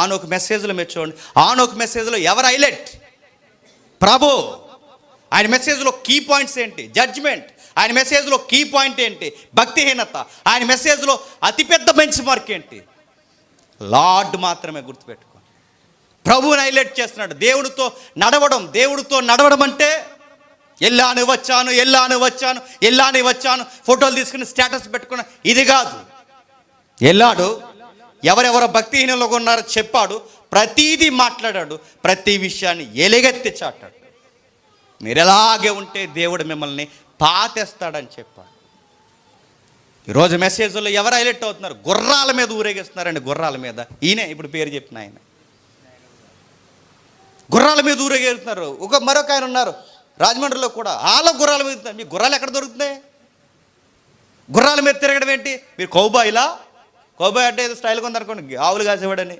ఆనోకు మెసేజ్లో మీరు చూడండి, ఆనోకు మెసేజ్లో ఎవరు హైలైట్? ప్రభు. ఆయన మెసేజ్లో కీ పాయింట్స్ ఏంటి? జడ్జ్మెంట్. ఆయన మెసేజ్లో కీ పాయింట్ ఏంటి? భక్తిహీనత. ఆయన మెసేజ్లో అతిపెద్ద బెంచ్ మార్క్ ఏంటి? లార్డ్ మాత్రమే గుర్తుపెట్టుకో. ప్రభువుని హైలైట్ చేస్తున్నాడు. దేవుడితో నడవడం అంటే ఎల్లాని వచ్చాను ఫోటోలు తీసుకుని స్టేటస్ పెట్టుకున్న ఇది కాదు. వెళ్ళాడు, ఎవరెవరో భక్తిహీనంలో ఉన్నారో చెప్పాడు, ప్రతీదీ మాట్లాడాడు, ప్రతి విషయాన్ని ఎలుగెత్తి చాటాడు. మీరు ఎలాగే ఉంటే దేవుడు మిమ్మల్ని పాతేస్తాడని చెప్పాడు. ఈరోజు మెసేజ్లో ఎవరు హైలైట్ అవుతున్నారు? గుర్రాల మీద ఊరేగిస్తున్నారండి. గుర్రాల మీద ఈయనే ఇప్పుడు పేరు చెప్పిన ఆయన గుర్రాల మీద ఊరేగిస్తున్నారు. మరొక ఆయన ఉన్నారు రాజమండ్రిలో కూడా, వాళ్ళ గుర్రాల మీద. మీ గుర్రాలు ఎక్కడ దొరుకుతున్నాయి? గుర్రాల మీద తిరగడం ఏంటి? మీరు కౌబాయ్ అంటే ఏదో స్టైల్గా ఉందనుకోండి, ఆవులు కాసేవాడని.